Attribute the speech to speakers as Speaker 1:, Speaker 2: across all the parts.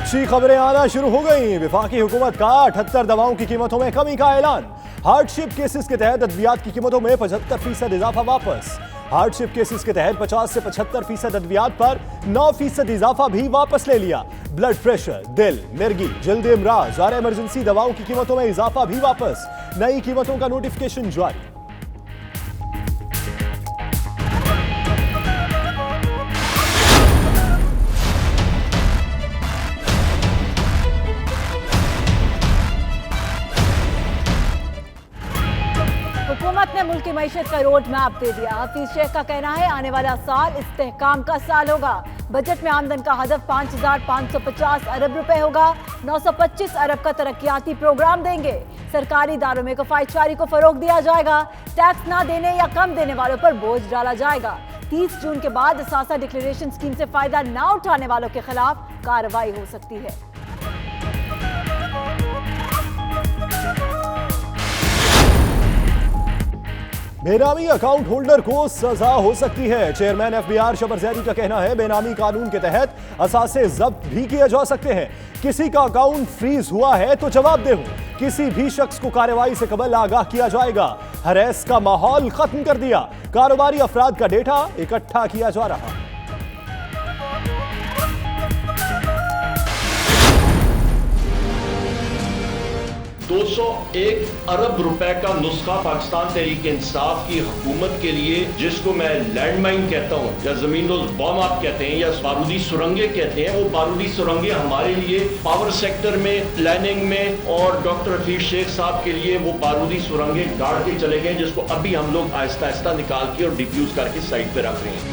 Speaker 1: अच्छी खबरें आना शुरू हो गई। वफाकी हुकूमत का 78 दवाओं की कीमतों में कमी का ऐलान। हार्डशिप केसेस के तहत अद्वियात की कीमतों में 75% इजाफा वापस। हार्डशिप केसेस के तहत 50 से 75% अद्वियात पर 9% इजाफा भी वापस ले लिया। ब्लड प्रेशर, दिल, मिर्गी, जल्दी इमराज और इमरजेंसी दवाओं की कीमतों में इजाफा भी वापस। नई कीमतों का नोटिफिकेशन जारी।
Speaker 2: हुकूमत ने मुल्क की मईशत का रोड मैप दे दिया। हफीज शेख का कहना है आने वाला साल इस्तेहकाम का साल होगा। बजट में आमदन का हदफ 5,550 अरब रुपए होगा। 925 अरब का तरक्याती प्रोग्राम देंगे। सरकारी इदारों में किफायतशारी को फरोग दिया जाएगा। टैक्स ना देने या कम देने वालों पर बोझ डाला जाएगा। 30 जून के बाद असासा डिक्लेरेशन स्कीम से फायदा ना उठाने वालों के खिलाफ कार्रवाई हो सकती है।
Speaker 1: बेनामी अकाउंट होल्डर को सजा हो सकती है। चेयरमैन एफबीआर शबर जैदी का कहना है बेनामी कानून के तहत असासे जब्त भी किए जा सकते हैं। किसी का अकाउंट फ्रीज हुआ है तो जवाबदेह हो। किसी भी शख्स को कार्रवाई से कबल आगाह किया जाएगा। हरेस का माहौल खत्म कर दिया। कारोबारी अफराद का डेटा इकट्ठा किया जा रहा।
Speaker 3: 201 अरब रुपए का नुस्खा पाकिस्तान तहरीक इंसाफ की हुकूमत के लिए, जिसको मैं लैंडमाइन कहता हूँ या जमीन बॉम्ब आप कहते हैं या बारूदी सुरंगे कहते हैं, वो बारूदी सुरंगे हमारे लिए पावर सेक्टर में, प्लानिंग में और डॉक्टर हफीज शेख साहब के लिए वो बारूदी सुरंगे गाड़ के चले गए, जिसको अभी हम लोग आहिस्ता आहिस्ता निकाल के और डिफ्यूज करके साइड पे रख रहे हैं।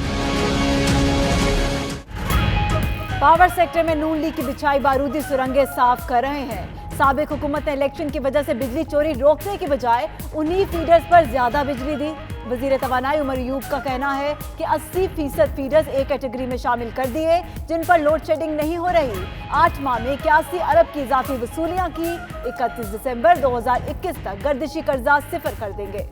Speaker 2: पावर सेक्टर में नून लीग की बिछाई बारूदी सुरंगे साफ कर रहे हैं। साबिक हुकूमत ने इलेक्शन की वजह से बिजली चोरी रोकने की बजाय उन्हीं फीडर्स पर ज्यादा बिजली दी। वजीर तवानाई उमर अयूब का कहना है कि 80% फीडर्स ए कैटेगरी में शामिल कर दिए, जिन पर लोड शेडिंग नहीं हो रही। 8 माह में 81 अरब की इजाफी वसूलियां की। 31 दिसंबर 2021 तक गर्दिशी कर्जा सिफर कर देंगे।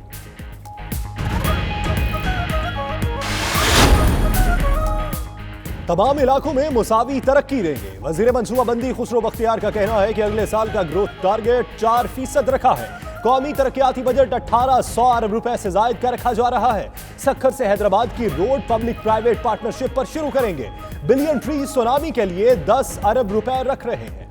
Speaker 1: तमाम इलाकों में मुसावी तरक्की देंगे। वजीर मंसूबाबंदी खुसरो बख्तियार का कहना है कि अगले साल का ग्रोथ टारगेट 4% रखा है। कौमी तरक्याती बजट 1800 अरब रुपए से जायद का रखा जा रहा है। सक्खर से हैदराबाद की रोड पब्लिक प्राइवेट पार्टनरशिप पर शुरू करेंगे। बिलियन ट्री सुनामी के लिए 10 अरब रुपए रख रहे हैं।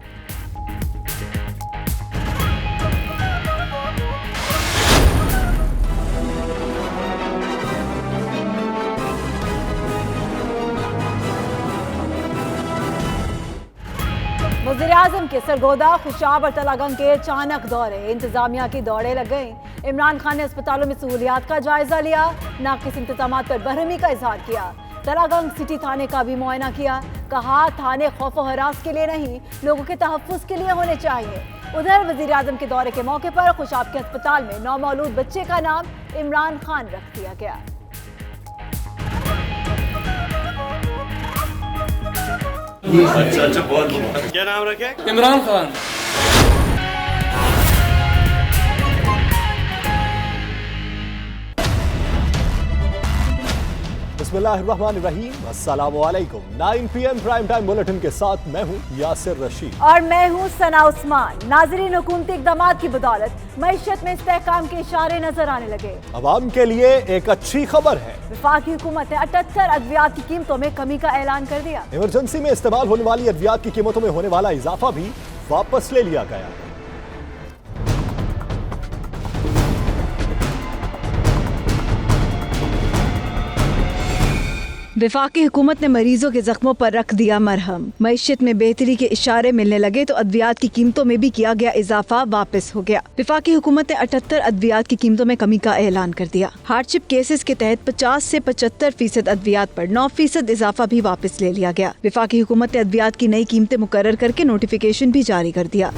Speaker 2: वज़ीर आज़म के सरगोदा, खुशाब और तलागंग के अचानक दौरे। इंतजामिया की दौड़े लग गई। इमरान खान ने अस्पतालों में सहूलियात का जायजा लिया। नाकिस इंतजामात पर बरहमी का इजहार किया। तलागंग सिटी थाने का भी मुआयना किया। कहा थाने खौफ व हरास के लिए नहीं, लोगों के तहफ़्फ़ुज़ के लिए होने चाहिए। उधर वज़ीर आज़म के दौरे के मौके पर खुशाब के अस्पताल में नौमौलूद बच्चे का नाम इमरान खान रख दिया गया।
Speaker 4: अच्छा बहुत क्या नाम रखे? इमरान खान।
Speaker 1: बिस्मिल्लाहिर्रहमानिर्रहीम, अस्सलामु अलैकुम। 9 PM प्राइम टाइम बुलेटिन के साथ मैं हूं यासिर रशीद
Speaker 2: और मैं हूं सना उस्मान। नाज़रीन, हुकूमती इक़दामात की बदौलत मईशत में इस्तेहकाम के इशारे नजर आने लगे।
Speaker 1: अवाम के लिए एक अच्छी खबर है।
Speaker 2: वफाकी हुकूमत ने 78 अद्वियात की कीमतों में कमी का ऐलान कर दिया।
Speaker 1: इमरजेंसी में इस्तेमाल होने वाली अद्वियात की कीमतों में होने वाला इजाफा भी वापस ले लिया गया।
Speaker 5: वफाकी हुकूमत ने मरीजों के जख्मों पर रख दिया मरहम। मईशत में बेहतरी के इशारे मिलने लगे तो अद्वियात की कीमतों में भी किया गया इजाफा वापस हो गया। वफाकी हुकूमत ने 78 अद्वियात की कीमतों में कमी का ऐलान कर दिया। हार्डशिप केसेस के तहत 50 से 75% अद्वियात पर 9% इजाफा भी वापस ले लिया गया। वफाकी हुकूमत ने अद्वियात की नई कीमतें मुकर्रर करके नोटिफिकेशन भी जारी कर दिया।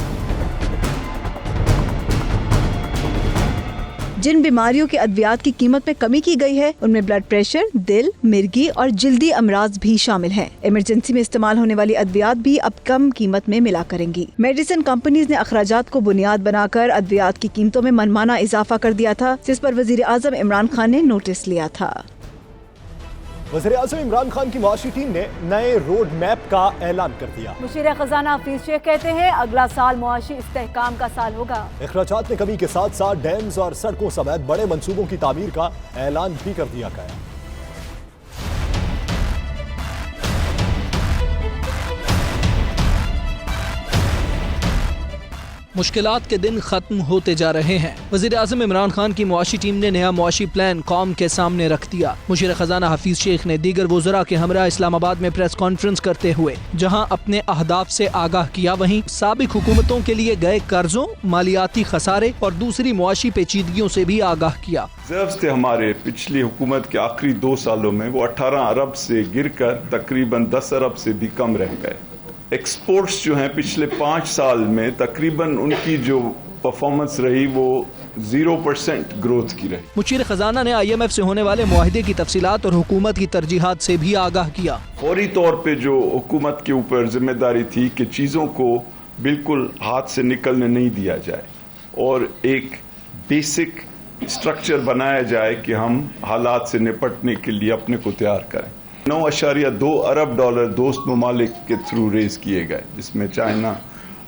Speaker 5: जिन बीमारियों के अद्वियात की कीमत में कमी की गई है उनमें ब्लड प्रेशर, दिल, मिर्गी और जल्दी अमराज भी शामिल हैं। इमरजेंसी में इस्तेमाल होने वाली अद्वियात भी अब कम कीमत में मिला करेंगी। मेडिसिन कंपनीज ने अखराजात को बुनियाद बनाकर अद्वियात की कीमतों में मनमाना इजाफा कर दिया था, जिस पर वजीर आज़म इमरान खान ने नोटिस लिया था।
Speaker 1: वज़ीर-ए-आज़म इमरान खान की मुआशी टीम ने नए रोड मैप का ऐलान कर दिया।
Speaker 2: मुशीर खजाना हफीज शेख कहते हैं अगला साल मुआशी इस्तेहकाम का साल होगा।
Speaker 1: अखराजात में कमी के साथ साथ डैम्स और सड़कों समेत बड़े मंसूबों की तामीर का ऐलान भी कर दिया गया।
Speaker 6: मुश्किलात के दिन खत्म होते जा रहे हैं। वज़ीर आज़म इमरान खान की मुआशी टीम ने नया मुआशी प्लान कौम के सामने रख दिया। मुशीर खजाना हफीज शेख ने दीगर वज़रा के हमरा इस्लामाबाद में प्रेस कॉन्फ्रेंस करते हुए जहां अपने अहदाफ से आगाह किया, वहीं साबिक हुकूमतों के लिए गए कर्जों, मालियाती खसारे और दूसरी मुआशी पेचीदगियों से भी आगाह किया।
Speaker 7: रिजर्व्स थे हमारे पिछली हुकूमत के आखिरी 2 सालों में वो 18 अरब से गिरकर तकरीबन 10 अरब से भी कम रह गए। एक्सपोर्ट्स जो हैं पिछले 5 साल में तकरीबन उनकी जो परफॉर्मेंस रही वो 0% ग्रोथ की रही।
Speaker 6: मुशीर खजाना ने IMF से होने वाले मुआहिदे की तफसीलात और हुकूमत की तरजीहात से भी आगाह किया।
Speaker 7: फौरी तौर पे जो हुकूमत के ऊपर जिम्मेदारी थी कि चीज़ों को बिल्कुल हाथ से निकलने नहीं दिया जाए और एक बेसिक स्ट्रक्चर बनाया जाए कि हम हालात से निपटने के लिए अपने को तैयार करें। 9.2 अरब डॉलर दोस्त ममालिक के थ्रू रेज किए गए, जिसमें चाइना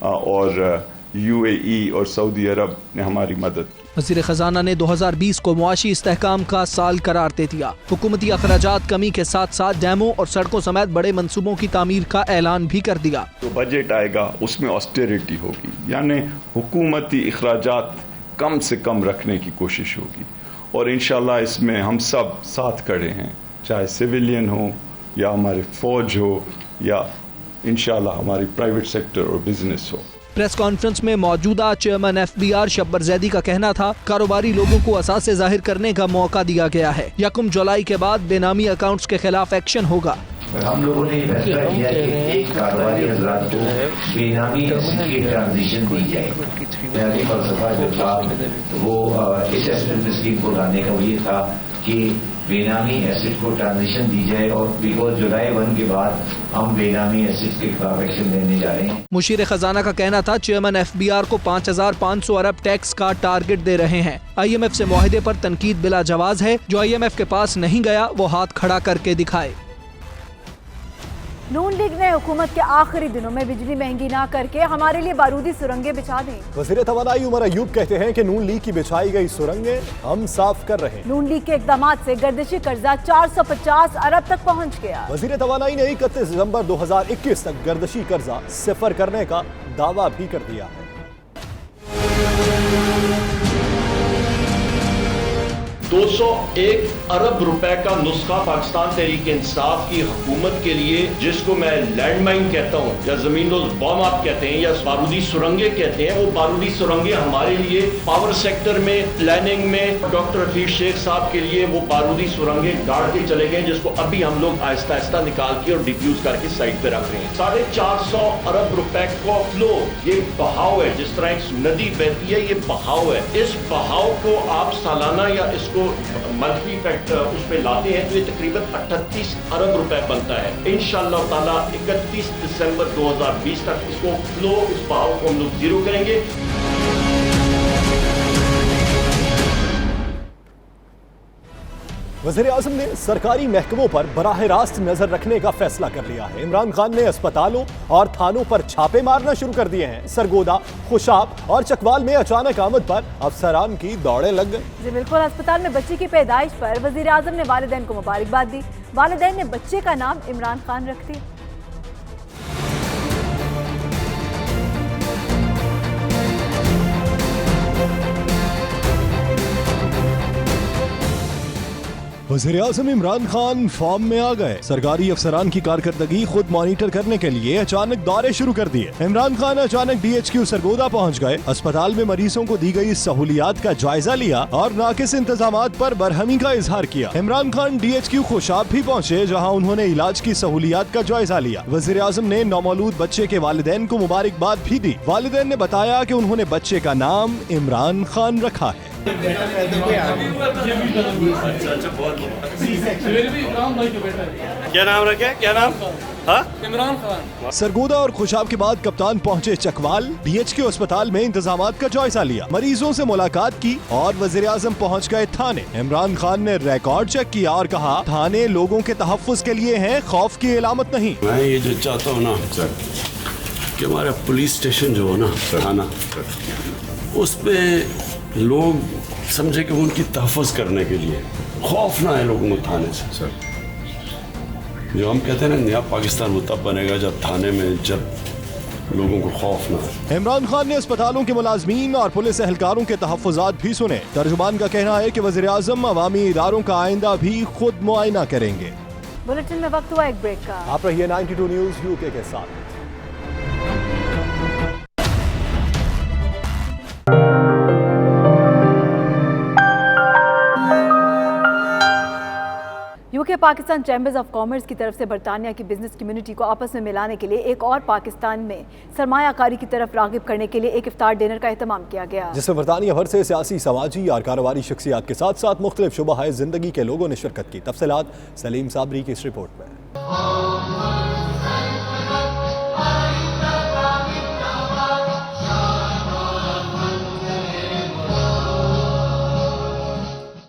Speaker 7: और UAE और सऊदी अरब ने हमारी मदद की।
Speaker 6: वज़ीर खजाना ने 2020 को मुआशी इस्तेहकाम का साल करार दे दिया। हुकूमती अखराजात कमी के साथ साथ डैमों और सड़कों समेत बड़े मंसूबों की तामीर का ऐलान भी कर दिया।
Speaker 7: तो बजट आएगा उसमें ऑस्टेरिटी होगी, यानी हुकूमती अखराजात कम से कम रखने की कोशिश होगी और इंशाल्लाह इसमें हम सब साथ खड़े हैं, चाहे सिविलियन हो या हमारे फौज हो या इंशाल्लाह हमारी प्राइवेट सेक्टर और बिजनेस हो।
Speaker 6: प्रेस कॉन्फ्रेंस में मौजूदा चेयरमैन FBR शब्बर जैदी का कहना था कारोबारी लोगों को असासे जाहिर करने का मौका दिया गया है। 1 जुलाई के बाद बेनामी अकाउंट्स के खिलाफ एक्शन होगा।
Speaker 8: हम लोगों ने फैसला किया कि एक कारोबारी हजरात को बेनामी एसेट की ट्रांजिशन दी जाए। बुनियादी फलसफा जो था वो इस एसेट स्कीम को लाने का ये था कि बेनामी एसेट को ट्रांजिशन दी जाए और बिकॉज जुलाई 1 के बाद हम बेनामी एसेट के खिलाफ एक्शन लेने जा रहे हैं।
Speaker 6: मुशीर खजाना का कहना था चेयरमैन FBR को 5,500 अरब टैक्स का टारगेट दे रहे हैं। IMF से मुआहिदे पर तनकीद बिला जवाज है। जो IMF के पास नहीं गया वो हाथ खड़ा करके दिखाए।
Speaker 2: नून लीग ने हुकूमत के आखिरी दिनों में बिजली महंगी ना करके हमारे लिए बारूदी सुरंगें बिछा दी।
Speaker 1: वज़ीर तवानाई उमर अयूब कहते हैं कि नून लीग की बिछाई गई सुरंगें हम साफ कर रहे हैं।
Speaker 2: नून लीग के इकदाम से गर्दिशी कर्जा 450 अरब तक पहुँच गया।
Speaker 1: वज़ीर तवानाई ने 31 दिसंबर 2021 तक गर्दिशी कर्जा सिफर करने का दावा भी कर दिया है।
Speaker 3: 201 अरब रुपए का नुस्खा पाकिस्तान तहरीक इंसाफ की हुकूमत के लिए, जिसको मैं लैंडमाइन कहता हूँ या जमीन बॉम्ब आप कहते हैं या बारूदी सुरंगें कहते हैं, वो बारूदी सुरंगें हमारे लिए पावर सेक्टर में, प्लानिंग में, डॉक्टर हफीज शेख साहब के लिए वो बारूदी सुरंगें गाड़ के चले गए, जिसको अभी हम लोग आहिस्ता आहिस्ता निकाल के और डिफ्यूज करके साइड पे रख रहे हैं। 450 अरब रुपए का फ्लो, ये बहाव है, जिस तरह एक नदी बहती है ये बहाव है। इस बहाव को आप सालाना या इसको मंथली फैक्टर उस पे लाते हैं तो ये तकरीबन 38 अरब रुपए बनता है। इंशाअल्लाह ताला 31 दिसंबर 2020 तक इसको फ्लो, इस बहाव को हम लोग जीरो करेंगे।
Speaker 1: वज़ीर आज़म ने सरकारी महकमों पर बराह रास्त नजर रखने का फैसला कर लिया है। इमरान खान ने अस्पतालों और थानों पर छापे मारना शुरू कर दिए हैं। सरगोदा, खुशाब और चकवाल में अचानक आमद पर अफसरान की दौड़े लग गई।
Speaker 2: जी बिल्कुल, अस्पताल में बच्चे की पैदाइश पर वज़ीर आज़म ने वालिदैन को मुबारकबाद दी। वालिदैन ने बच्चे का नाम इमरान खान रख दिया।
Speaker 1: वज़ीर आज़म इमरान खान फॉर्म में आ गए। सरकारी अफसरान की कारकर्दगी खुद मॉनिटर करने के लिए अचानक दौरे शुरू कर दिए। इमरान खान अचानक DHQ सरगोदा पहुंच गए। अस्पताल में मरीजों को दी गई सहूलियात का जायजा लिया और नाकिस इंतजामात पर बरहमी का इजहार किया। इमरान खान DHQ खुशाब भी पहुंचे, जहां उन्होंने इलाज की सहूलियात का जायजा लिया। वज़ीर आज़म ने नौमौलूद बच्चे के वालिदैन को मुबारकबाद भी दी। वालिदैन ने बताया कि उन्होंने बच्चे का नाम इमरान खान रखा है।
Speaker 4: अच्छा बहुत क्या नाम रखे, क्या नाम? हाँ, इमरान खान।
Speaker 1: सरगोदा और खुशाब के बाद कप्तान पहुंचे चकवाल, बीएचके अस्पताल में इंतजामात का जायजा लिया, मरीजों से मुलाकात की और वजीर-ए-आज़म पहुंच गए थाने। इमरान खान ने रिकॉर्ड चेक किया और कहा थाने लोगों के तहफ्फुज़ के लिए हैं, खौफ की इलामत नहीं।
Speaker 9: मैं ये जो चाहता हूँ ना कि हमारा पुलिस स्टेशन जो है ना थाना, उस पे लोग समझे कि उनकी तहफ़्फ़ुज़ करने के लिए खौफ ना है लोगों को थाने से। सर जो हम कहते हैं ना नया पाकिस्तान वो तब बनेगा जब थाने में जब लोगों को खौफ ना है।
Speaker 1: इमरान खान ने अस्पतालों के मुलाजमीन और पुलिस एहलकारों के तहफ्फुज़ात भी सुने। तर्जुमान का कहना है कि वज़ीर-ए-आज़म अवामी इदारों का आइंदा भी खुद मुआयना करेंगे।
Speaker 2: बुलेटिन में वक्त हुआ एक ब्रेक का।
Speaker 1: आप रहिए 92 न्यूज़ यूके के साथ।
Speaker 2: UK Pakistan chambers of commerce की तरफ से बरतानिया की बिजनेस कम्युनिटी को आपस में मिलाने के लिए एक और पाकिस्तान में सरमायाकारी की तरफ रागिब करने के लिए एक इफ्तार डिनर का एहतमाम किया गया,
Speaker 1: जिसमें बरतानिया भर से सियासी, समाजी और कारोबारी शख्सियात के साथ साथ मुख्तलिफ शुबा जिंदगी के लोगों ने शिरकत की। तफसीलात सलीम साबरी की इस रिपोर्ट में।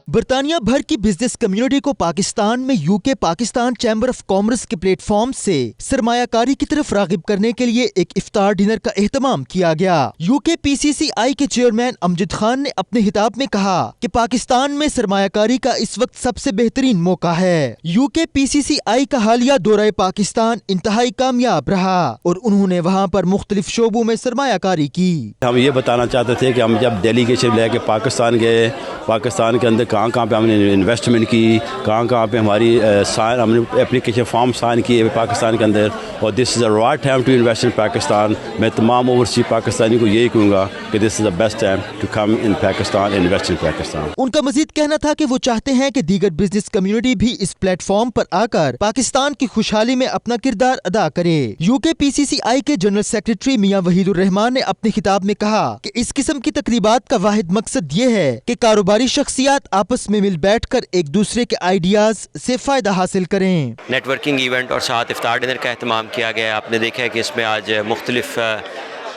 Speaker 10: बरतानिया भर की बिजनेस कम्युनिटी को पाकिस्तान में UK Pakistan chamber of commerce के प्लेटफॉर्म से सरमायाकारी की तरफ रागिब करने के लिए एक इफ्तार डिनर का एहतमाम किया गया। यूके PCCI के चेयरमैन अमजद खान ने अपने खिताब में कहा कि पाकिस्तान में सरमायाकारी का इस वक्त सबसे बेहतरीन मौका है। यूके PCCI का हालिया दौरा पाकिस्तान इंतहाई कामयाब रहा और उन्होंने वहाँ पर मुख्तलिफ शोबों में सरमायाकारी की।
Speaker 9: हम ये बताना चाहते थे कि हम जब डेलीगेशन लेके पाकिस्तान गए, पाकिस्तान के अंदर कहाँ पे हमने इन्वेस्टमेंट की, कहाँ पे हमारी हमने एप्लीकेशन फॉर्म साइन किए पाकिस्तान के अंदर, और this is the right time to invest in Pakistan. मैं तमाम ओवरसीज पाकिस्तानी को यही कहूँगा कि this is the best time to come in Pakistan, invest in Pakistan.
Speaker 10: उनका मजीद कहना था कि वो चाहते हैं कि दीगर बिजनेस कम्युनिटी भी इस प्लेटफॉर्म पर आकर पाकिस्तान की खुशहाली में अपना किरदार अदा करे। यूके PCCI के जनरल सेक्रेटरी मियां वहीदुर रहमान ने अपने खिताब में कहा कि इस किस्म की तकरीबात का वाहिद मकसद ये है कि कारोबारी शख्सियात आपस में मिल बैठकर एक दूसरे के आइडियाज से फायदा हासिल करें।
Speaker 11: नेटवर्किंग इवेंट और साथ इफ्तार डिनर का एहतमाम किया गया। आपने देखा है कि इसमें आज मुख्तलिफ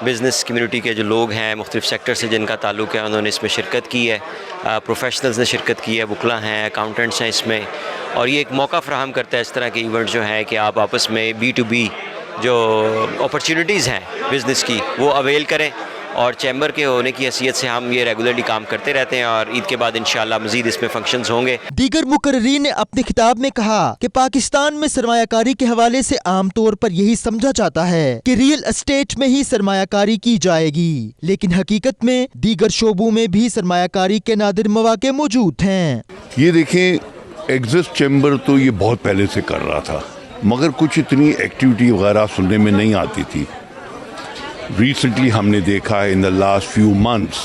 Speaker 11: बिज़नेस कम्युनिटी के जो लोग हैं मुख्तलिफ सेक्टर से जिनका ताल्लुक़ है उन्होंने इसमें शिरकत की है, प्रोफेशनल्स ने शिरकत की है, वकला हैं, अकाउंटेंट्स हैं इसमें, और ये एक मौका फ़राहम करता है इस तरह के इवेंट जो हैं कि आप आपस में B2B जो अपॉर्चुनिटीज़ हैं बिज़नेस की वो अवेल करें। और चैम्बर के होने की हैसियत से हम ये रेगुलरली काम करते रहते हैं और ईद के बाद इंशाल्लाह मज़ीद इसमें फंक्शंस होंगे।
Speaker 10: दीगर मुकर्रीन ने अपने खिताब में कहा कि पाकिस्तान में सरमायाकारी के हवाले से आम तौर पर यही समझा जाता है कि रियल एस्टेट में ही सरमायाकारी की जाएगी, लेकिन हकीकत में दीगर शोबों में भी सरमायाकारी के नादिर मौके मौजूद हैं।
Speaker 12: ये देखें, एग्जिस्ट चैम्बर तो ये बहुत पहले से कर रहा था, मगर कुछ इतनी एक्टिविटी वगैरह सुनने में नहीं आती थी। रिसेंटली हमने देखा है in the last few months,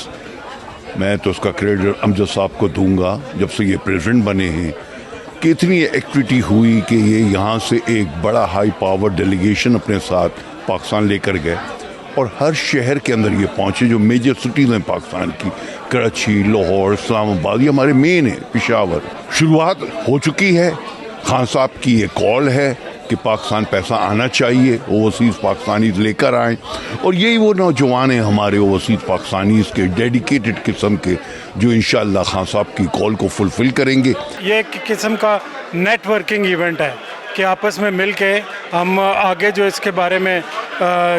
Speaker 12: मैं तो उसका क्रेडिट अमजद साहब को दूंगा जब से ये प्रेसिडेंट बने हैं, कि इतनी एक्टिविटी हुई कि ये यहाँ से एक बड़ा हाई पावर डेलीगेशन अपने साथ पाकिस्तान लेकर गए और हर शहर के अंदर ये पहुँचे जो मेजर सिटीज़ हैं पाकिस्तान की, कराची, लाहौर, इस्लामाबाद, ये हमारे मेन है, पेशावर। शुरुआत हो चुकी है, खान साहब की ये कॉल है कि पाकिस्तान पैसा आना चाहिए, ओवरसीज़ पाकिस्तानीज़ लेकर आएँ, और यही वो नौजवान हैं हमारे ओवरसीज़ पाकिस्तानीज़ के डेडिकेटेड किस्म के जो इंशाअल्लाह खान साहब की कॉल को फुलफ़िल करेंगे।
Speaker 13: ये एक किस्म का नेटवर्किंग इवेंट है कि आपस में मिल के हम आगे जो इसके बारे में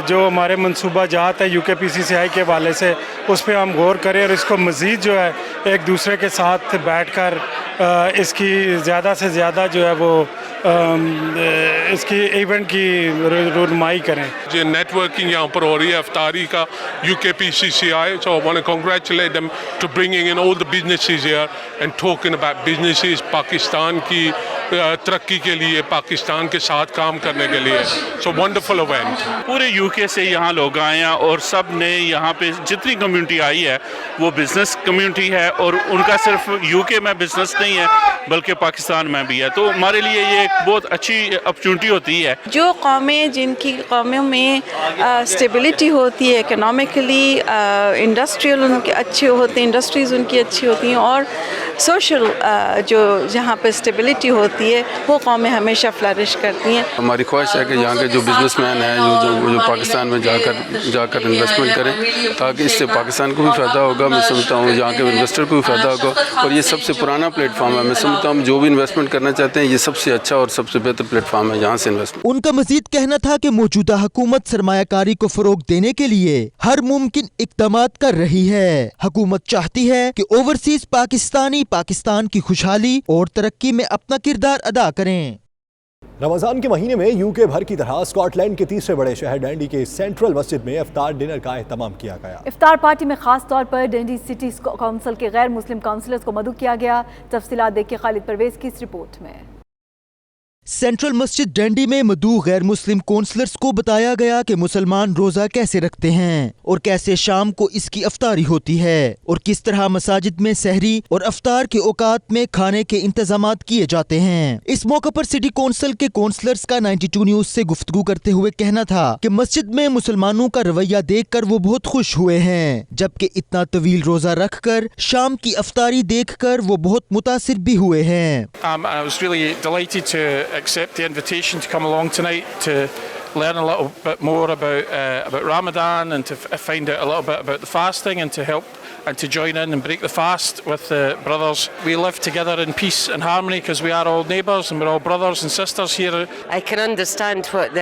Speaker 13: जो हमारे मनसूबा जहात है यूके PCCI के हवाले से उस पर हम गौर करें और इसको मज़ीद जो है एक दूसरे के साथ बैठकर इसकी ज़्यादा से ज़्यादा जो है वो इसकी इवेंट की रुनमाई करें।
Speaker 14: जो नेटवर्किंग यहाँ पर हो रही है अफ्तारी का UK PCCI, so I want to congratulate them to bringing in all the businesses here and talking about businesses, Pakistan की तरक्की के लिए, पाकिस्तान के साथ काम करने के लिए। So wonderful event.
Speaker 4: पूरे यूके से यहाँ लोग आए हैं और सब ने यहाँ पे जितनी कम्युनिटी आई है वो बिज़नेस कम्युनिटी है और उनका सिर्फ यूके में बिज़नेस नहीं है बल्कि पाकिस्तान में भी है। तो हमारे लिए ये एक बहुत अच्छी अपॉर्चुनिटी होती है।
Speaker 15: जो कौमें जिनकी कौमों में स्टेबिलिटी होती है इकोनॉमिकली, इंडस्ट्रियल उनके अच्छे होते हैं, इंडस्ट्रीज़ उनकी अच्छी होती हैं और सोशल जो जहाँ पे स्टेबिलिटी होती है वो कौमें हमेशा फ्लरिश करती हैं।
Speaker 16: हमारी ख्वाहिश है कि यहाँ के जो बिजनेसमैन हैं जो पाकिस्तान में जाकर इन्वेस्टमेंट करें ताकि इससे पाकिस्तान को भी फ़ायदा होगा, मैं समझता हूँ यहाँ के इन्वेस्टर को भी फ़ायदा होगा और ये सबसे पुराना प्लेटफॉर्म है। मैं समझता हूँ जो भी इन्वेस्टमेंट करना चाहते हैं ये सबसे अच्छा और सबसे बेहतर प्लेटफॉर्म है यहाँ से इन्वेस्टमेंट।
Speaker 10: उनका मजीद कहना था कि मौजूदा हुकूमत सरमायाकारी को फरोग देने के लिए हर मुमकिन इक़दामात कर रही है। हुकूमत चाहती है कि ओवरसीज पाकिस्तानी पाकिस्तान की खुशहाली और तरक्की में अपना किरदार अदा करें।
Speaker 1: रमजान के महीने में यूके भर की तरह स्कॉटलैंड के तीसरे बड़े शहर डंडी के सेंट्रल मस्जिद में इफ्तार डिनर का एहतमाम किया गया।
Speaker 2: इफ्तार पार्टी में खास तौर पर डंडी सिटी काउंसिल के गैर मुस्लिम काउंसिलर्स को मदऊ किया गया। तफसीलात देखिए खालिद परवेज की इस रिपोर्ट में।
Speaker 10: सेंट्रल मस्जिद डंडी में मदऊ गैर मुस्लिम काउंसलर्स को बताया गया कि मुसलमान रोजा कैसे रखते हैं और कैसे शाम को इसकी अफ्तारी होती है और किस तरह मसाजिद में सहरी और अफ्तार के औकात में खाने के इंतजामात किए जाते हैं। इस मौके पर सिटी काउंसिल के काउंसलर्स का 92 न्यूज से गुफ्तगू करते हुए कहना था कि मस्जिद में मुसलमानों का रवैया देखकर वो बहुत खुश हुए हैं, जबकि इतना तवील रोजा रखकर शाम की अफ्तारी देखकर वो बहुत मुतासिर भी हुए हैं।
Speaker 17: Accept the invitation to come along tonight to learn a little bit more about Ramadan and to find out a little bit about the fasting and to help and to join in and break the fast with the brothers. We live together in peace and harmony because we are all neighbours and we're all brothers and sisters here.
Speaker 18: I can understand what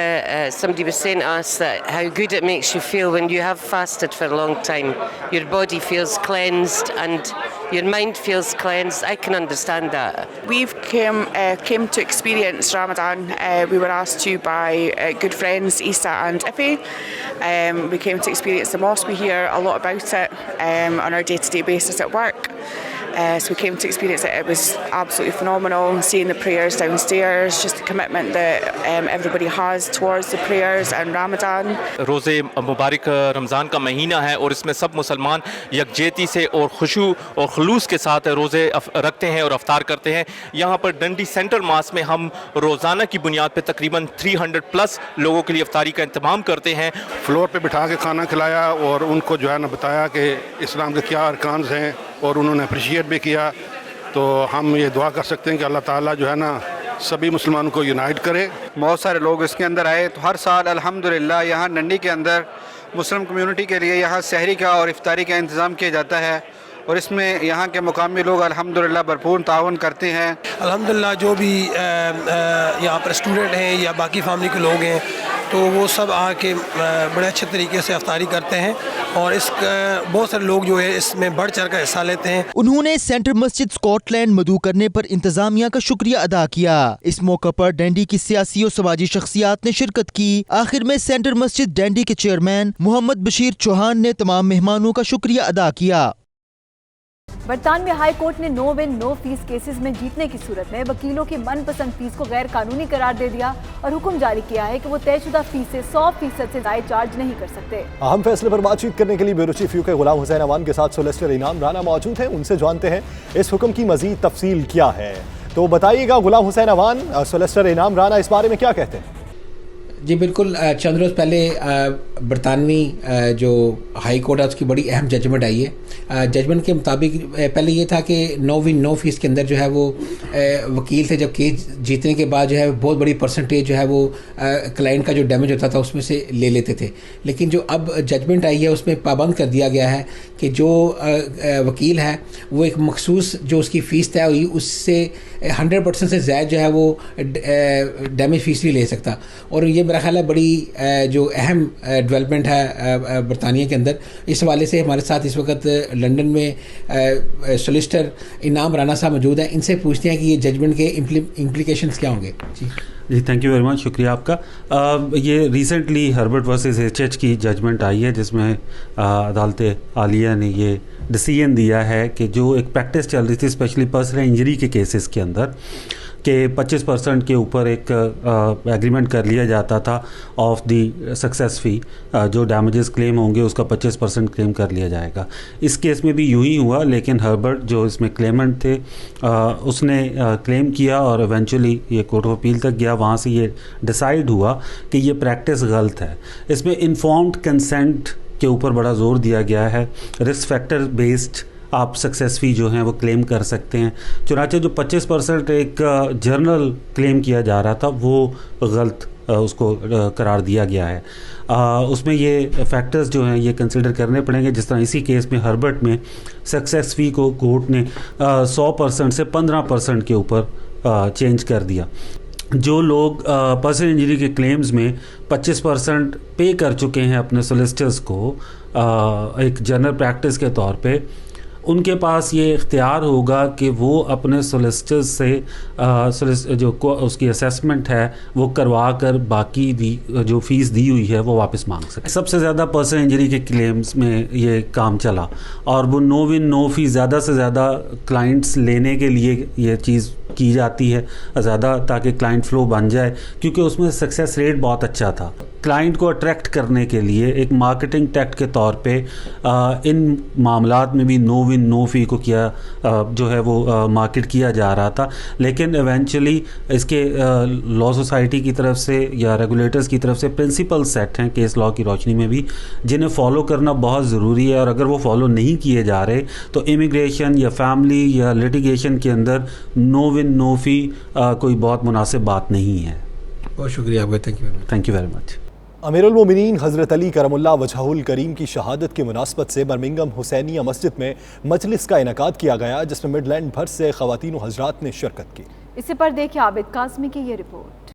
Speaker 18: somebody was saying to us, that how good it makes you feel when you have fasted for a long time. Your body feels cleansed and your mind feels cleansed. I can understand that.
Speaker 19: We've came to experience Ramadan. We were asked to by good friends Isa and Ife. We came to experience the mosque. We hear a lot about it on our day-to-day basis at work. So we came to experience it. It was absolutely phenomenal. Seeing the prayers downstairs, just the commitment that everybody has towards the prayers and Ramadan.
Speaker 20: रोज़े मुबारक रमज़ान का महीना है और इसमें सब मुसलमान यकजहती से और खुशू और खुलूस के साथ रोज़े रखते हैं और अफ्तार करते हैं। यहाँ पर डंडी सेंट्रल मास में हम रोज़ाना की बुनियाद पर तकरीबन 300 प्लस लोगों के लिए अफ्तारी का इंतज़ाम करते हैं।
Speaker 21: फ्लोर पे बिठा के खाना खिलाया और उनको जो है ना बताया कि इस्लाम के क्या अरकान हैं और उन्होंने अप्रिशिएट भी किया। तो हम ये दुआ कर सकते हैं कि अल्लाह ताला जो है ना सभी मुसलमानों को यूनाइट करे।
Speaker 22: बहुत सारे लोग इसके अंदर आए तो हर साल अल्हम्दुलिल्लाह यहाँ डंडी के अंदर मुस्लिम कम्युनिटी के लिए यहाँ सहरी का और इफ्तारी का इंतज़ाम किया जाता है और इसमें यहाँ के मुकामी लोग अल्हम्दुलिल्लाह भरपूर ताउन करते हैं।
Speaker 23: अल्हम्दुलिल्लाह जो भी यहाँ पर स्टूडेंट हैं या बाकी फैमिली के लोग हैं तो वो सब आके बड़े अच्छे तरीके से अफ्तारी करते हैं और इस बहुत सारे लोग जो है इसमें बढ़ चढ़ कर हिस्सा लेते हैं।
Speaker 10: उन्होंने सेंट्रल मस्जिद स्कॉटलैंड मदऊ करने पर इंतजामिया का शुक्रिया अदा किया। इस मौके पर डंडी की सियासी और समाजी शख्सियात ने शिरकत की। आखिर में सेंट्रल मस्जिद डंडी के चेयरमैन मोहम्मद बशीर चौहान ने तमाम मेहमानों का शुक्रिया अदा किया।
Speaker 2: बरतानवी हाई कोर्ट ने no win no fee cases में जीतने की सूरत में वकीलों की मनपसंद फीस को गैर कानूनी करार दे दिया और हुक्म जारी किया है कि वो तयशुदा फीस से 100% से ज्यादा चार्ज नहीं कर सकते।
Speaker 1: अहम फैसले पर बातचीत करने के लिए bureau chief UK Ghulam Hussain Awan के साथ सोलिसिटर इनाम राना मौजूद हैं। उनसे जानते हैं इस हुक्म की मजीद तफसील क्या है। तो बताइएगा गुलाम हुसैन अवान, सोलिसिटर इनाम राना इस बारे में क्या कहते हैं?
Speaker 24: जी बिल्कुल, चंद रोज़ पहले बरतानवी जो हाई कोर्ट है उसकी बड़ी अहम जजमेंट आई है। जजमेंट के मुताबिक पहले ये था कि नो विन नो फीस के अंदर जो है वो वकील से जब केस जीतने के बाद जो है बहुत बड़ी परसेंटेज जो है वो क्लाइंट का जो डैमेज होता था उसमें से ले लेते थे। लेकिन जो अब जजमेंट आई है उसमें पाबंद कर दिया गया है कि जो वकील है वो एक मखसूस जो उसकी फ़ीस तय हुई उससे 100% से ज़्यादा जो है वो डैमेज फीस भी ले सकता। और ये मेरा ख्याल है बड़ी जो अहम डेवलपमेंट है बरतानिया के अंदर। इस हवाले से हमारे साथ इस वक्त लंदन में सोलिसिटर इनाम राना साहब मौजूद हैं। इनसे पूछते हैं कि ये जजमेंट के इम्प्लीकेशंस क्या होंगे।
Speaker 25: जी थैंक यू वेरी मच, शुक्रिया आपका। ये रिसेंटली हर्बर्ट वर्सेस एचएच की जजमेंट आई है जिसमें अदालत आलिया ने ये डिसीजन दिया है कि जो एक प्रैक्टिस चल रही थी स्पेशली पर्सनल इंजरी के केसेस के अंदर कि 25% के ऊपर एक एग्रीमेंट कर लिया जाता था ऑफ द सक्सेस फ़ी, जो डैमेजेस क्लेम होंगे उसका 25% क्लेम कर लिया जाएगा। इस केस में भी यूं ही हुआ, लेकिन हर्बर्ट जो इसमें क्लेमेंट थे उसने क्लेम किया और इवेंचुअली ये कोर्ट ऑफ अपील तक गया। वहाँ से ये डिसाइड हुआ कि ये प्रैक्टिस गलत है। इसमें इन्फॉर्म्ड कंसेंट के ऊपर बड़ा ज़ोर दिया गया है। रिस्क फैक्टर बेस्ड आप सक्सेस फ़ी जो हैं वो क्लेम कर सकते हैं। चुनांचे जो 25% एक जर्नल क्लेम किया जा रहा था वो गलत उसको करार दिया गया है। उसमें ये फैक्टर्स जो हैं ये कंसिडर करने पड़ेंगे। जिस तरह इसी केस में हर्बर्ट में सक्सेस फ़ी को कोर्ट ने 100% से 15% के ऊपर चेंज कर दिया। जो लोग पर्सनल इंजरी के क्लेम्स में 25% पे कर चुके हैं अपने सोलिसिटर्स को एक जनरल प्रैक्टिस के तौर पे, उनके पास ये इख्तियार होगा कि वो अपने सोलिसिटर्स से जो उसकी असेसमेंट है वो करवा कर बाकी जो फ़ीस दी हुई है वो वापस मांग सके। सबसे ज़्यादा पर्सनल इंजरी के क्लेम्स में ये काम चला और वो नो विन नो फ़ी ज़्यादा से ज़्यादा क्लाइंट्स लेने के लिए ये चीज़ की जाती है ज़्यादा, ताकि क्लाइंट फ़्लो बन जाए, क्योंकि उसमें सक्सेस रेट बहुत अच्छा था। क्लाइंट को अट्रैक्ट करने के लिए एक मार्केटिंग टैक्ट के तौर पे इन मामलात में भी नो विन नो फ़ी को किया जो है वो मार्केट किया जा रहा था। लेकिन इवेंचुअली इसके लॉ सोसाइटी की तरफ से या रेगुलेटर्स की तरफ से प्रिंसिपल सेट हैं केस लॉ की रोशनी में भी, जिन्हें फॉलो करना बहुत ज़रूरी है। और अगर वो फॉलो नहीं किए जा रहे तो इमिग्रेशन या फैमिली या लिटिगेशन के अंदर नो विन नो फ़ी कोई बहुत मुनासिब बात नहीं है।
Speaker 24: बहुत शुक्रिया आपका,
Speaker 25: थैंक यू वेरी मच।
Speaker 1: अमीरुल मोमिनीन हज़रत अली करमुल्लाह वजहुल करीम की शहादत की मुनासबत से बर्मिंघम हुसैनिया मस्जिद में मजलिस का इनेकाद किया गया, जिसमें मिडलैंड भर से ख़वातीन व हज़रात ने शिरकत की।
Speaker 2: इसी पर देखिए आबिद काज़मी की ये रिपोर्ट।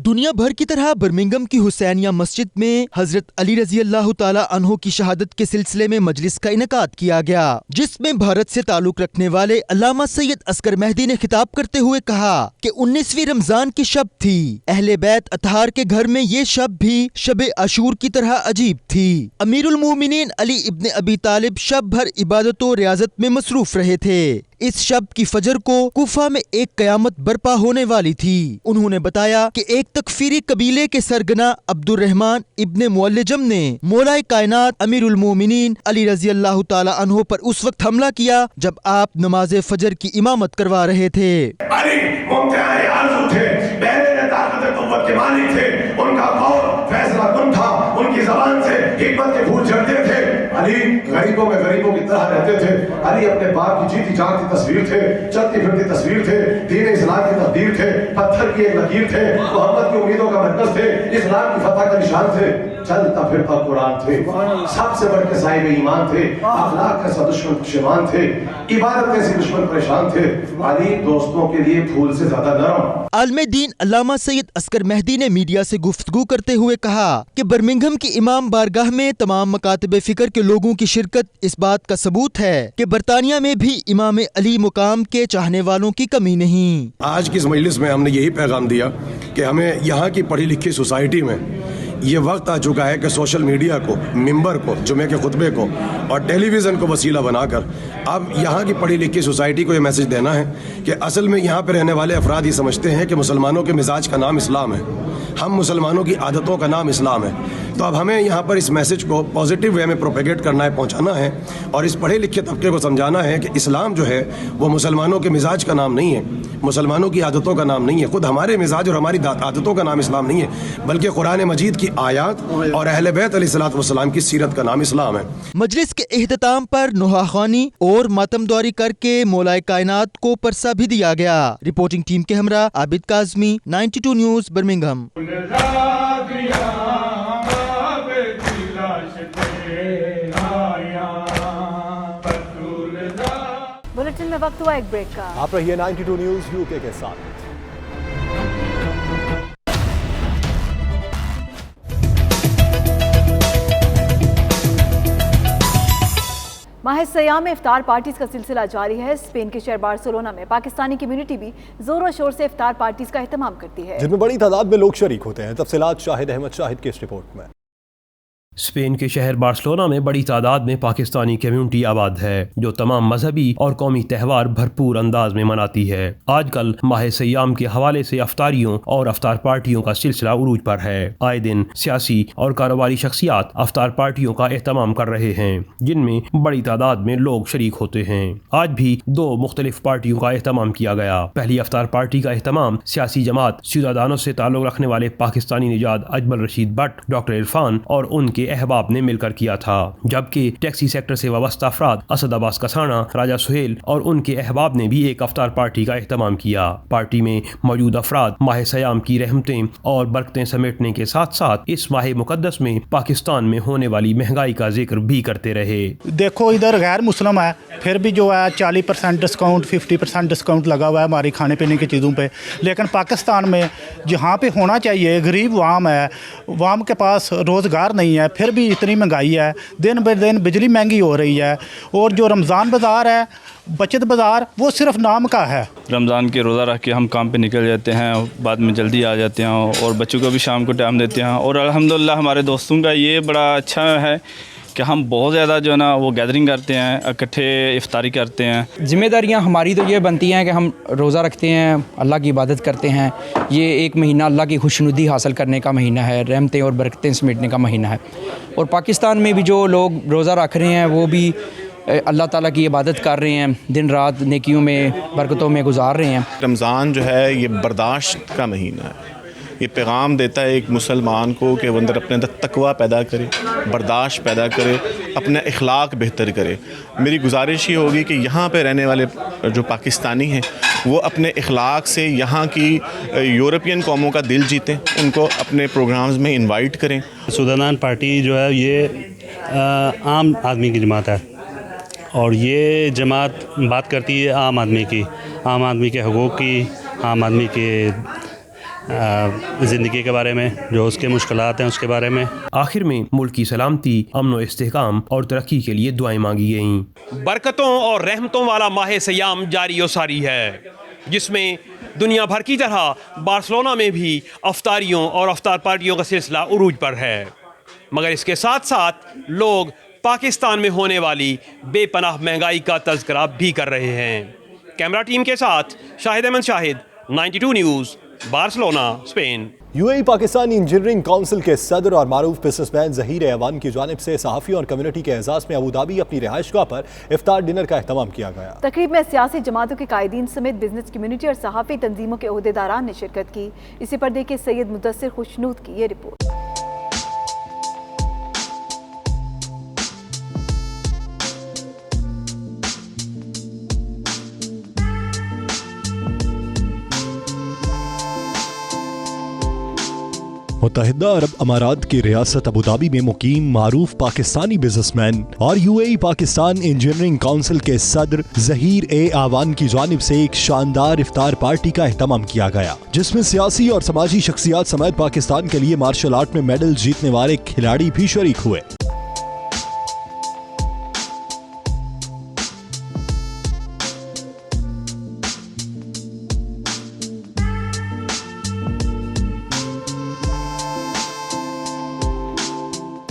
Speaker 10: दुनिया भर की तरह बर्मिंघम की हुसैनिया मस्जिद में हजरत अली रजी अल्लाह ताला अन्हो की शहादत के सिलसिले में मजलिस का इनेकाद किया गया, जिसमें भारत से ताल्लुक रखने वाले अल्लामा सैयद अस्कर मेहदी ने खिताब करते हुए कहा कि 19वीं रमजान की शब थी। अहले बैत अतहार के घर में ये शब भी शब आशूर की तरह अजीब थी। अमीरुल मोमिनीन अली इब्ने अबी तालिब शब भर इबादत और रियाजत में मसरूफ रहे थे। इस शब की फजर को कुफा में एक कयामत बर्पा होने वाली थी। उन्होंने बताया कि एक तकफीरी कबीले के सरगना अब्दुर रहमान इब्ने मुअल्लिजम ने मौलाए कायनात अमीरुल मोमिनीन अली रजी अल्लाह ताला अन्हो पर उस वक्त हमला किया जब आप नमाज फजर की इमामत करवा रहे थे।
Speaker 3: अली थे, के मालिक थे, उनका कौल फैसला कुन था, उनकी ज़बान से हिकमत के फूल झड़ते थे। अली गरीबों में गरीबों की तरह रहते थे। अली अपने बाप की जीती जागती तस्वीर थे, चलती फिरती तस्वीर थे, दीन इस्लाम की तस्वीर थे, पत्थर की एक लकीर थे, मोहम्मद की उम्मीदों का मरकज थे, इस्लाम की फतह का निशान थे, चलता फिरता कुरान थे, सबसे बढ़ के साहिब ईमान थे, अखलाक का सा दुश्मन पशेमान थे, इबादत के से दुश्मन परेशान थे। अली दोस्तों के लिए फूल से ज्यादा नरम।
Speaker 10: आलमे दीन अल्लामा सैयद अस्कर मेहदी ने मीडिया से गुफ्तगू करते हुए कहा कि बर्मिंघम की इमाम बारगाह में तमाम मकातब फिक्र के लोगों की शिरकत इस बात का सबूत है कि बरतानिया में भी इमाम अली मुकाम के चाहने वालों की कमी नहीं।
Speaker 5: आज की इस मजलिस में हमने यही पैगाम दिया कि हमें यहाँ की पढ़ी लिखी सोसाइटी में ये वक्त आ चुका है कि सोशल मीडिया को, मिंबर को, जुमे के खुतबे को और टेलीविज़न को वसीला बनाकर अब यहाँ की पढ़ी लिखी सोसाइटी को ये मैसेज देना है कि असल में यहाँ पर रहने वाले अफराद ये समझते हैं कि मुसलमानों के मिजाज का नाम इस्लाम है, हम मुसलमानों की आदतों का नाम इस्लाम है। तो अब हमें यहाँ पर इस मैसेज को पॉजिटिव वे में प्रोपेगेट करना है, पहुँचाना है और इस पढ़े लिखे तबके को समझाना है कि इस्लाम जो है वो मुसलमानों के मिजाज का नाम नहीं है, मुसलमानों की आदतों का नाम नहीं है, खुद हमारे मिजाज और हमारी आदतों का नाम इस्लाम नहीं है, बल्कि कुरान मजीद की आयात और अहले बैत अलैहिस्सलाम की सीरत का नाम इस्लाम है।
Speaker 10: मजलिस के इख्तिताम पर नोहाखानी और मातमदवारी करके मौलाए कायनात को परसा भी दिया गया। रिपोर्टिंग टीम के हमरा Abid Kazmi, 92 news, Birmingham.
Speaker 2: Bulletin में वक्त हुआ एक ब्रेक का।
Speaker 1: आप रहिए 92 न्यूज़ यूके के साथ।
Speaker 2: माह सयाम में इफ्तार पार्टीज का सिलसिला जारी है। स्पेन के शहर बार्सिलोना में पाकिस्तानी कम्युनिटी भी जोरों शोर से इफ्तार पार्टीज का एहतमाम करती है,
Speaker 1: जिनमें बड़ी तादाद में लोग शरीक होते हैं। तफसीलात शाहिद अहमद शाहिद की इस रिपोर्ट में।
Speaker 6: स्पेन के शहर बार्सिलोना में बड़ी तादाद में पाकिस्तानी कम्युनिटी आबाद है जो तमाम मजहबी और कौमी त्यौहार भरपूर अंदाज में मनाती है। आजकल माह सयाम के हवाले से अफ्तारियों और अफ्तार पार्टियों का सिलसिला उरूज पर है। आए दिन सियासी और कारोबारी शख्सियात अफ्तार पार्टियों का एहतमाम कर रहे हैं जिनमें बड़ी तादाद में लोग शरीक होते हैं। आज भी 2 मुख्तलिफ पार्टियों का एहतमाम किया गया। पहली अफ्तार पार्टी का एहतमाम सियासी जमात सियादानों से ताल्लुक रखने वाले पाकिस्तानी निजाद अजमल रशीद भट्ट, डॉक्टर इरफान और उनके अहबाब ने मिलकर किया था, जबकि टैक्सी सेक्टर से वाबस्ता अफराद असद अब्बास कसाना, राजा सुहेल और उनके अहबाब ने भी एक अफ्तार पार्टी का एहतमाम किया। पार्टी में मौजूद अफराद माह सयाम की रहमतें और बरकतें समेटने के साथ साथ इस माह मुकद्दस में पाकिस्तान में होने वाली महंगाई का जिक्र भी करते रहे।
Speaker 7: देखो इधर गैर मुस्लिम है, फिर भी जो है 40% डिस्काउंट 50% डिस्काउंट लगा हुआ है हमारी खाने पीने की चीज़ों पे। लेकिन पाकिस्तान में जहाँ पे होना चाहिए, गरीब वाम है, वाम के पास रोज़गार नहीं है, फिर भी इतनी महंगाई है, दिन ब दिन बिजली महंगी हो रही है। और जो रमज़ान बाज़ार है, बचत बाज़ार, वो सिर्फ नाम का है।
Speaker 8: रमज़ान के रोज़ा रख के हम काम पे निकल जाते हैं, बाद में जल्दी आ जाते हैं और बच्चों को भी शाम को टाइम देते हैं। और अल्हम्दुलिल्लाह हमारे दोस्तों का ये बड़ा अच्छा है कि हम बहुत ज़्यादा जो है ना वो गैदरिंग करते हैं, इकट्ठे इफ्तारी करते हैं।
Speaker 9: ज़िम्मेदारियां हमारी तो ये बनती हैं कि हम रोज़ा रखते हैं, अल्लाह की इबादत करते हैं। ये एक महीना अल्लाह की खुशनुदी हासिल करने का महीना है, रहमतें और बरकतें समेटने का महीना है। और पाकिस्तान में भी जो लोग रोज़ा रख रहे हैं वो भी अल्लाह ताला की इबादत कर रहे हैं, दिन रात नेकियों में बरकतों में गुजार रहे हैं।
Speaker 11: रमज़ान जो है ये बर्दाश्त का महीना है। ये पैगाम देता है एक मुसलमान को कि वो अंदर अपने अंदर तकवा पैदा करे, बर्दाश्त पैदा करे, अपना इखलाक बेहतर करे। मेरी गुजारिश ये होगी कि यहाँ पे रहने वाले जो पाकिस्तानी हैं वो अपने इखलाक से यहाँ की यूरोपियन कौमों का दिल जीतें, उनको अपने प्रोग्राम्स में इनवाइट करें।
Speaker 25: सुदानान पार्टी जो है ये आम आदमी की जमात है और ये जमात बात करती है आम आदमी की, आम आदमी के हकूक़ की, आम आदमी के ज़िंदगी के बारे में, जो उसके मुश्किलात हैं उसके बारे में।
Speaker 6: आखिर में मुल्क की सलामती, अमन व इस्तेहकाम और तरक्की के लिए दुआएं मांगी गईं।
Speaker 26: बरकतों और रहमतों वाला माह सयाम जारी और सारी है, जिसमें दुनिया भर की तरह बार्सिलोना में भी अफ्तारियों और अफ्तार पार्टियों का सिलसिला उरूज पर है। मगर इसके साथ साथ लोग पाकिस्तान में होने वाली बेपनाह महंगाई का तज़किरा भी कर रहे हैं। कैमरा टीम के साथ Shahid Ahmed Shahid, 92 news, Barcelona, Spain.
Speaker 1: UAE Pakistani engineering council के सदर और मारूफ बिजनेसमैन ज़हीर ऐवान की जानिब से सहाफ़ियों और कम्युनिटी के एजाज़ में अबू धाबी अपनी रिहाइशगाह पर इफ्तार डिनर का एहतमाम किया गया।
Speaker 2: तकरीब में सियासी जमातों के कायदीन समेत बिजनेस कम्युनिटी और सहाफ़ी तंजीमों के ओहदेदारान ने शिरकत की। इसी पर देखिए सैयद मुदस्सिर खुशनूद की ये रिपोर्ट।
Speaker 1: मुत्तहिदा अरब अमारात की रियासत अबू धाबी में मुकीम मारूफ पाकिस्तानी बिजनेसमैन और यूएई पाकिस्तान इंजीनियरिंग काउंसिल के सदर ज़हीर ऐवान की जानिब से एक शानदार इफ्तार पार्टी का एहतमाम किया गया, जिसमें सियासी और समाजी शख्सियात समेत पाकिस्तान के लिए मार्शल आर्ट में मेडल जीतने वाले खिलाड़ी भी शरीक हुए।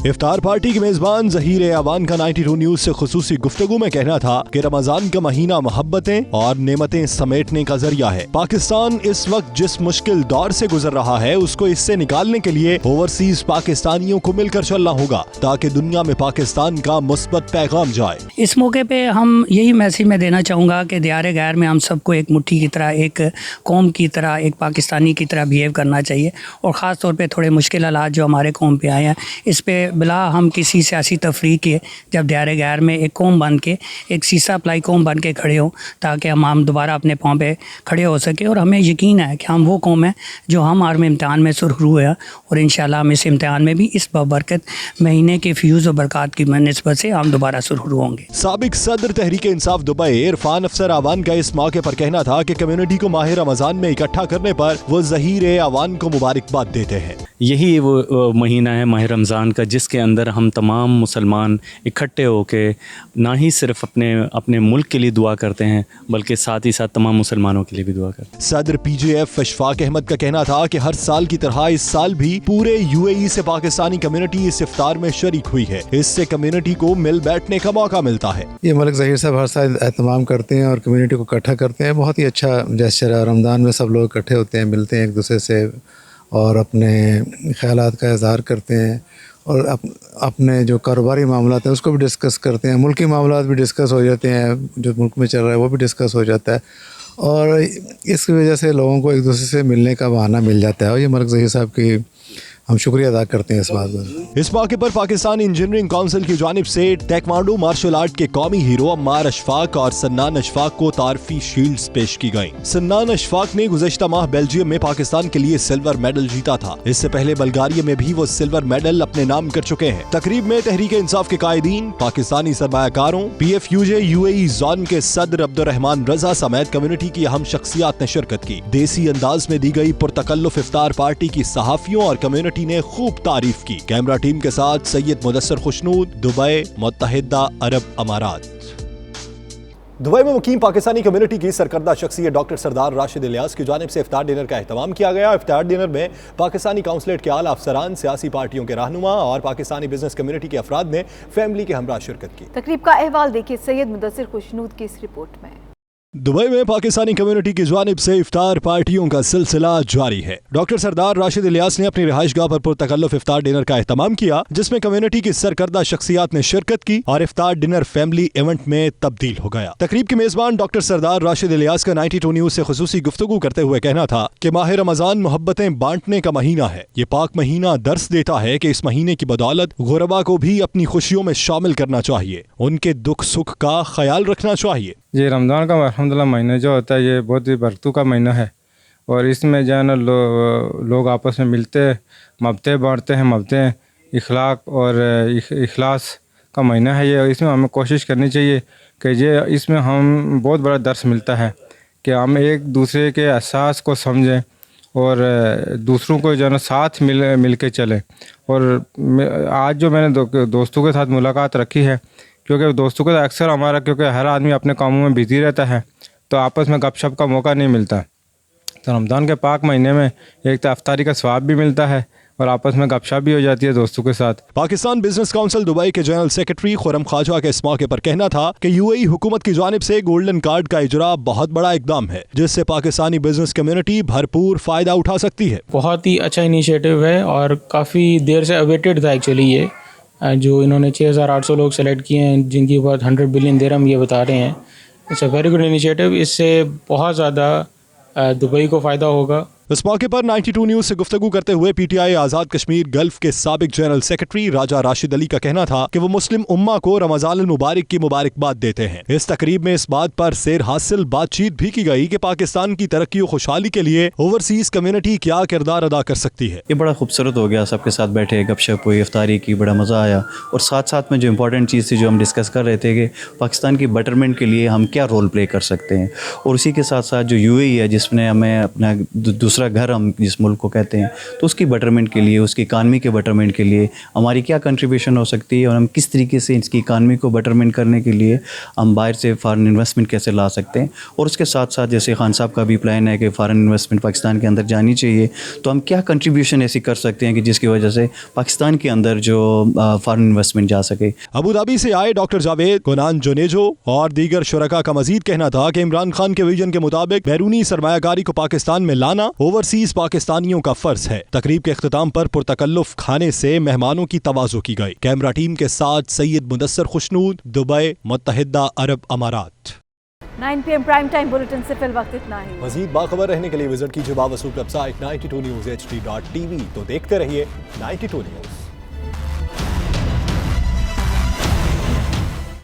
Speaker 1: इफ्तार पार्टी के मेजबान ज़हीर ऐवान का 92 न्यूज़ से खुसूसी गुफ्तगू में कहना था कि रमजान का महीना मोहब्बतें और नेमतें समेटने का जरिया है। पाकिस्तान इस वक्त जिस मुश्किल दौर से गुजर रहा है उसको इससे निकालने के लिए ओवरसीज पाकिस्तानियों को मिलकर चलना होगा ताकि दुनिया में पाकिस्तान का मुस्बत पैगाम जाए।
Speaker 27: इस मौके पे हम यही मैसेज मैं देना चाहूँगा कि दियारे गैर में हम सबको एक मुट्ठी की तरह, एक कौम की तरह, एक पाकिस्तानी की तरह बिहेव करना चाहिए। और ख़ास तौर पर थोड़े मुश्किल हालात जो हमारे कौम पर आए हैं, इस पर बिला हम किसी सियासी तफरीक के जब दायरे गैर में एक कौम बन के, एक सीसा प्लाई कौम बन के खड़े हों ताकि हम दोबारा अपने पाँव पे खड़े हो सके। और हमें यकीन है कि हम वो कौम है जो हम आर्म इम्तिहान में सुरखरू है और इंशाल्लाह हम इस इम्तिहान में भी इस बरकत महीने के फ्यूज़ और बरक़ात की निस्बत से हम दोबारा सुरखरू होंगे।
Speaker 1: साबिक सदर तहरीक इंसाफ दुबई इरफान अफसर आवान का इस मौके पर कहना था कि कम्युनिटी को माह रमज़ान में इकट्ठा करने पर वो ज़हीर आवान को मुबारकबाद देते हैं।
Speaker 28: यही वो महीना है माह रमज़ान का जिस
Speaker 4: जिसके अंदर हम तमाम मुसलमान इकट्ठे होके ना ही सिर्फ अपने मुल्क के लिए दुआ करते हैं बल्कि साथ ही साथ तमाम मुसलमानों के लिए भी दुआ करते हैं।
Speaker 1: सदर PJF अशफाक अहमद का कहना था कि हर साल की तरह इस साल भी पूरे UAE से पाकिस्तानी कम्युनिटी इस इफ्तार में शरीक हुई है। इससे कम्युनिटी को मिल बैठने का मौका मिलता है।
Speaker 12: ये मलिक ज़हीर साहब हर साल एहतमाम करते हैं और कम्युनिटी को इकट्ठा करते हैं। बहुत ही अच्छा जेस्चर है। रमज़ान में सब लोग इकट्ठे होते हैं, मिलते हैं एक दूसरे से और अपने ख़यालात का इज़हार करते हैं और अपने जो कारोबारी मामलात हैं उसको भी डिस्कस करते हैं। मुल्की मामलात भी डिस्कस हो जाते हैं, जो मुल्क में चल रहा है वो भी डिस्कस हो जाता है और इसकी वजह से लोगों को एक दूसरे से मिलने का बहाना मिल जाता है और ये मलिक ज़हीर साहब की हम शुक्रिया अदा करते हैं इस बात पर।
Speaker 1: इस मौके पर पाकिस्तान इंजीनियरिंग काउंसिल की जानिब से टेक्वांडो मार्शल आर्ट के कौमी हीरो अम्मार अशफाक और सन्नान अशफाक को तारफी शील्ड्स पेश की गयी। सन्नान अशफाक ने गुज़श्ता माह बेल्जियम में पाकिस्तान के लिए सिल्वर मेडल जीता था। इससे पहले बल्गारिया में भी वो सिल्वर मेडल अपने नाम कर चुके हैं। तकरीब में तहरीक इंसाफ के कायदीन, पाकिस्तानी सरमायाकारों, PFUJ UAE जोन के सदर अब्दुर्रहमान रजा समेत कम्युनिटी की अहम शख्सियात ने शिरकत की। देसी अंदाज में दी गई पुरतकल्लुफ इफ्तार पार्टी की सहाफियों और कम्युनिटी ने खूब तारीफ की। कैमरा टीम के साथ सैयद मुदस्सर खुशनूद, दुबई, मुत्तहिदा अरब अमारात। दुबई में मुकीम पाकिस्तानी कम्युनिटी की सरकर्दा शख्सियत डॉक्टर सरदार राशिद इलियास की जानिब से इफ्तार डिनर का एहतमाम किया गया। इफ्तार डिनर में पाकिस्तानी काउंसलेट के आला अफसरान, सियासी पार्टियों के रहनुमा और पाकिस्तानी बिजनेस कम्युनिटी के अफराद ने फैमिली के हमरा शिरकत की।
Speaker 2: तकरीब का अहवाल देखिए सैयद मुदस्सिर खुशनूद की इस रिपोर्ट में।
Speaker 1: दुबई में पाकिस्तानी कम्युनिटी की जानिब से इफ्तार पार्टियों का सिलसिला जारी है। डॉक्टर सरदार राशिद इलियास ने अपनी रिहाइशगाह पर पुरतकल्लुफ इफ्तार डिनर का एहतमाम किया, जिसमें कम्युनिटी की सरकर्दा शख्सियात ने शिरकत की और इफ्तार डिनर फैमिली इवेंट में तब्दील हो गया। तकरीब के मेजबान डॉक्टर सरदार राशिद इलियास का 92 न्यूज से खुसूसी गुफ्तगू करते हुए कहना था कि माह रमजान मोहब्बतें बांटने का महीना है। ये पाक महीना दर्स देता है कि इस महीने की बदौलत गुरबा को भी अपनी खुशियों में शामिल करना चाहिए, उनके दुख सुख का ख्याल रखना चाहिए।
Speaker 13: ये रमज़ान का अल्हम्दुलिल्लाह महीना जो होता है ये बहुत ही बरकतों का महीना है और इसमें जो है ना लोग आपस में मिलते हैं, मबतें बांटते हैं, मबतें इखलाक और इखलास का महीना है ये। इसमें हमें कोशिश करनी चाहिए कि ये इसमें हम बहुत बड़ा दर्स मिलता है कि हम एक दूसरे के एहसास को समझें और दूसरों को जो है ना साथ मिल के चलें। और आज जो मैंने दोस्तों के साथ मुलाकात रखी है, क्योंकि दोस्तों के अक्सर हमारा क्योंकि हर आदमी अपने कामों में बिजी रहता है तो आपस में गपशप का मौका नहीं मिलता। तो रमज़ान के पाक महीने में एक तो अफ्तारी का स्वाब भी मिलता है और आपस में गपशप भी हो जाती है दोस्तों के साथ।
Speaker 1: पाकिस्तान बिजनेस काउंसिल दुबई के जनरल सेक्रेटरी खुरम ख्वाजा के इस मौके पर कहना था कि UAE हुकूमत की जानिब से गोल्डन कार्ड का इजरा बहुत बड़ा इकदाम है, जिससे पाकिस्तानी बिजनेस कम्युनिटी भरपूर फायदा उठा सकती है।
Speaker 14: बहुत ही अच्छा इनिशिएटिव है और काफ़ी देर से अवेटेड था एक्चुअली ये जो इन्होंने 6800 लोग सेलेक्ट किए हैं जिनकी बहुत 100 बिलियन दिरहम ये बता रहे हैं। It's a very good initiative. इससे बहुत ज़्यादा दुबई को फ़ायदा होगा।
Speaker 1: इस मौके पर 92 न्यूज से गुफ्तगू करते हुए PTI आज़ाद कश्मीर गल्फ के साबिक जनरल सेक्रेटरी राजा राशिद अली का कहना था कि वो मुस्लिम उम्मा को रमज़ान मुबारक की मुबारकबाद देते हैं। इस तकरीब में इस बात पर सेर हासिल बातचीत भी की गई कि पाकिस्तान की तरक्की और खुशहाली के लिए ओवरसीज कम्युनिटी क्या किरदार अदा कर सकती है।
Speaker 4: ये बड़ा खूबसूरत हो गया, सबके साथ बैठे गपशप हुई, इफ्तारी की, बड़ा मज़ा आया। और साथ साथ में जो इम्पोर्टेंट चीज़ थी जो हम डिस्कस कर रहे थे कि पाकिस्तान की बेटरमेंट के लिए हम क्या रोल प्ले कर सकते हैं। और उसी के साथ साथ जो UAE है जिसने हमें अपना दूसरा घर हम जिस मुल्क को कहते हैं, तो उसकी बेटरमेंट के लिए, उसकी इकानमी के बेटरमेंट के लिए हमारी क्या कंट्रीब्यूशन हो सकती है और हम किस तरीके से इसकी इकानमी को बेटरमेंट करने के लिए हम बाहर से फ़ॉरेन इन्वेस्टमेंट कैसे ला सकते हैं। और उसके साथ साथ जैसे खान साहब का भी प्लान है कि फ़ॉरेन इन्वेस्टमेंट पाकिस्तान के अंदर जानी चाहिए, तो हम क्या कंट्रीब्यूशन ऐसी कर सकते हैं कि जिसकी वजह से पाकिस्तान के अंदर जो फ़ॉरेन इन्वेस्टमेंट जा सके।
Speaker 1: अबू धाबी से आए डॉक्टर जावेद, गुनान जोनेजो और दीगर शुरका का मजीद कहना था कि इमरान खान के विजन के मुताबिक बैरूनी सरमायाकारी को पाकिस्तान में लाना ओवरसीज पाकिस्तानियों का फर्ज है। तकरीब के इख्तिताम पर पुरतकल्लुफ खाने से मेहमानों की तवाज़ो की गई। कैमरा टीम के साथ सैयद मुदस्सर खुशनूद, दुबई, मुत्तहिदा अरब अमारात।
Speaker 2: 9 PM प्राइम टाइम बुलेटिन से फिल वक्त इतना ही।
Speaker 1: मजीद बाखबर रहने के लिए विजिट कीजिए बावसूल वेबसाइट 92newshd.tv। तो देखते रहिए 92 न्यूज।